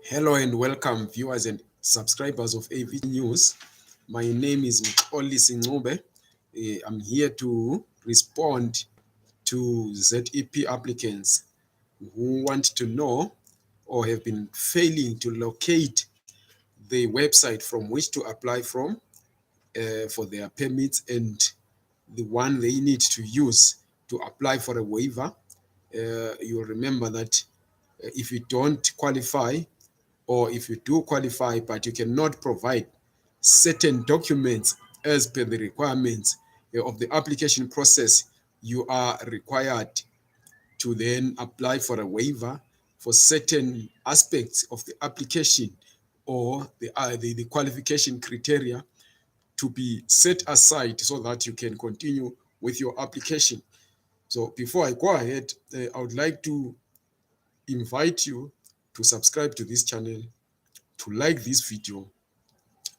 Hello and welcome, viewers and subscribers of AV News. My name is Mxoli Singube. I'm here to respond to ZEP applicants who want to know or have been failing to locate the website from which to apply from for their permits and the one they need to use to apply for a waiver. You'll remember that if you don't qualify, or if you do qualify but you cannot provide certain documents as per the requirements of the application process, you are required to then apply for a waiver for certain aspects of the application or the qualification criteria to be set aside so that you can continue with your application. So before I go ahead, I would like to invite you to subscribe to this channel, to like this video,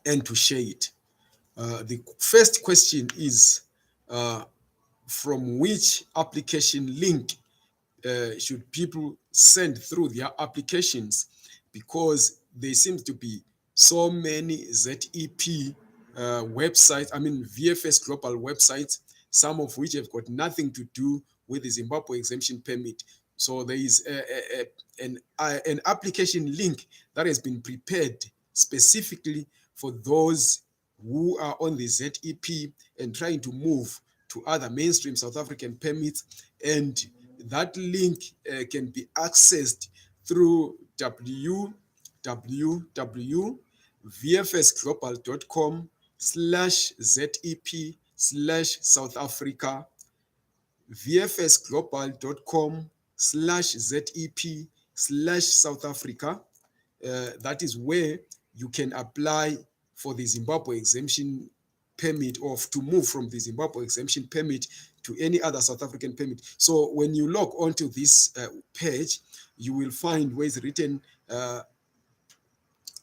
and to share it. The first question is, from which application link should people send through their applications? Because there seems to be so many ZEP websites, VFS Global websites, some of which have got nothing to do with the Zimbabwe Exemption Permit. So there is an application link that has been prepared specifically for those who are on the ZEP and trying to move to other mainstream South African permits. And that link can be accessed through www.vfsglobal.com/ZEP/South Africa, vfsglobal.com/ZEP/South Africa. That is where you can apply for the Zimbabwe exemption permit, or to move from the Zimbabwe exemption permit to any other South African permit. So when you log onto this page, you will find where it's written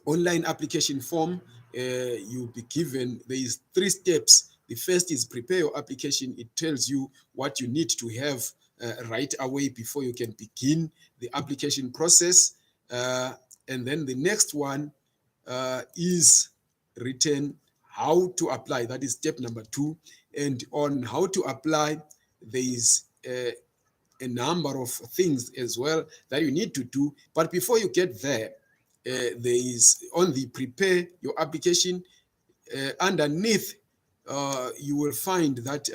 online application form. You'll be given, there is 3 steps. The first is prepare your application. It tells you what you need to have right away before you can begin the application process. And then the next one is written how to apply. That is step number 2. And on how to apply, there is a number of things as well that you need to do. But before you get there, there is on the prepare your application, underneath you will find that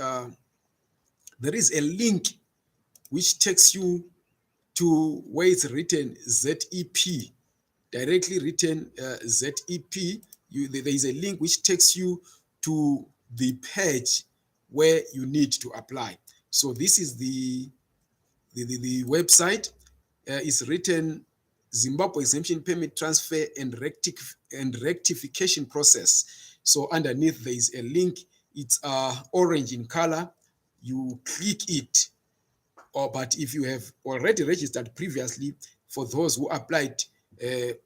there is a link which takes you to where it's written ZEP, directly written ZEP. There is a link which takes you to the page where you need to apply. So this is the website. Is written Zimbabwe Exemption Permit Transfer and Rectification Process. So underneath there is a link. It's orange in color. You click it. But if you have already registered previously, for those who applied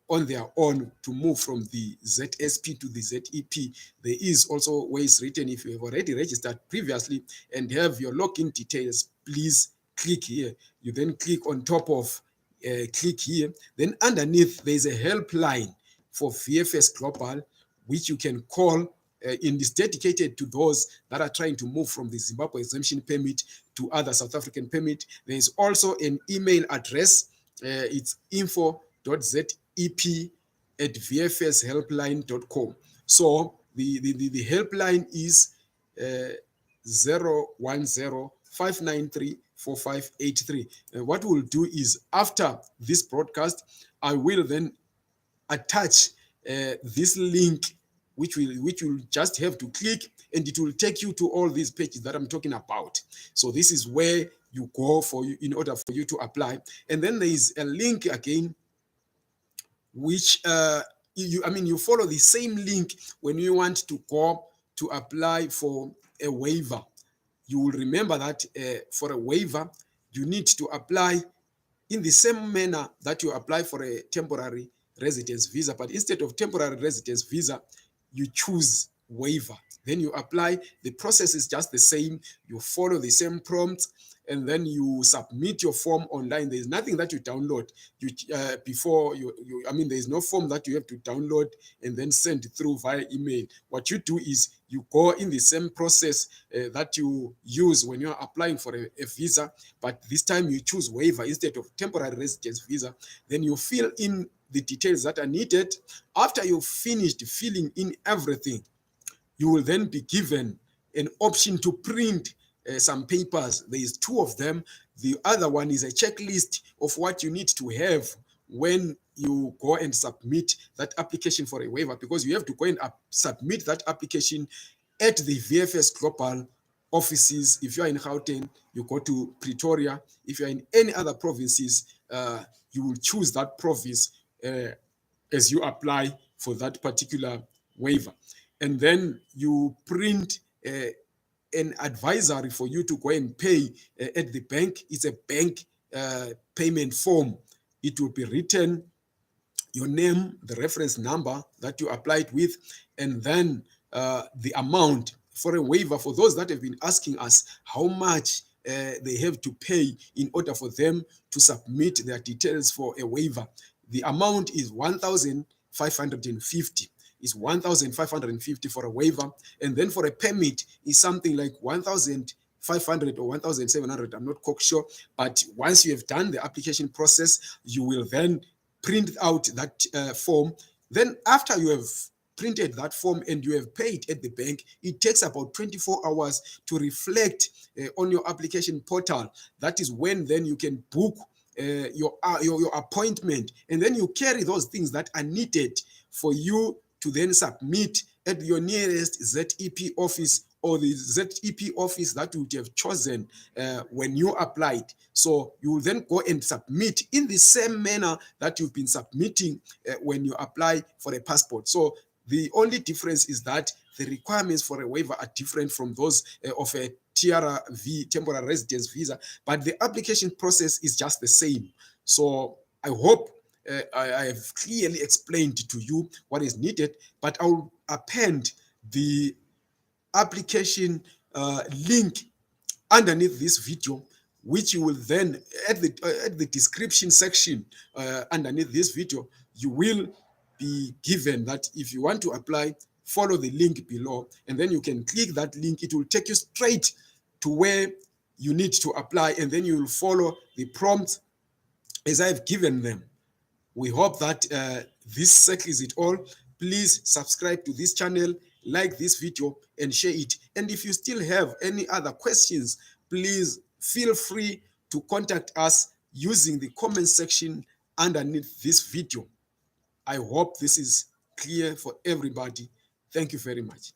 on their own to move from the ZSP to the ZEP, there is also where it's written, if you have already registered previously and have your login details, please click here. You then click on top of click here. Then underneath there is a helpline for VFS Global, which you can call. It is dedicated to those that are trying to move from the Zimbabwe exemption permit to other South African permit. There is also an email address. It's info.zep@vfshelpline.com. So the helpline is 010-593-4583. What we'll do is, after this broadcast, I will then attach this link, which will just have to click, and it will take you to all these pages that I'm talking about. So this is where you go in order for you to apply. And then there is a link again, which you follow the same link when you want to go to apply for a waiver. You will remember that for a waiver, you need to apply in the same manner that you apply for a temporary residence visa. But instead of temporary residence visa, you choose waiver. Then you apply. The process is just the same. You follow the same prompts, and then you submit your form online. There is nothing that you download. I mean, there is no form that you have to download and then send through via email. What you do is you go in the same process that you use when you are applying for a visa, but this time you choose waiver instead of temporary residence visa. Then you fill in the details that are needed. After you've finished filling in everything, you will then be given an option to print some papers. There is two of them. The other one is a checklist of what you need to have when you go and submit that application for a waiver, because you have to go and submit that application at the VFS Global offices. If you are in Gauteng, you go to Pretoria. If you are in any other provinces, you will choose that province as you apply for that particular waiver. And then you print an advisory for you to go and pay at the bank. It's a bank payment form. It will be written, your name, the reference number that you applied with, and then the amount for a waiver. For those that have been asking us how much they have to pay in order for them to submit their details for a waiver, the amount is 1,550. Is 1,550 for a waiver, and then for a permit is something like 1,500 or 1,700. I'm not quite sure, but once you have done the application process, you will then print out that form. Then after you have printed that form and you have paid at the bank, it takes about 24 hours to reflect on your application portal. That is when then you can book your appointment, and then you carry those things that are needed for you to then submit at your nearest ZEP office or the ZEP office that you would have chosen when you applied. So you will then go and submit in the same manner that you've been submitting when you apply for a passport. So the only difference is that the requirements for a waiver are different from those of a TRV, temporary residence visa, but the application process is just the same. So I hope I have clearly explained to you what is needed, but I will append the application link underneath this video, which you will then, at the description section underneath this video, you will be given that if you want to apply, follow the link below, and then you can click that link. It will take you straight to where you need to apply, and then you will follow the prompts as I've given them. We hope that this settles it all. Please subscribe to this channel, like this video, and share it. And if you still have any other questions, please feel free to contact us using the comment section underneath this video. I hope this is clear for everybody. Thank you very much.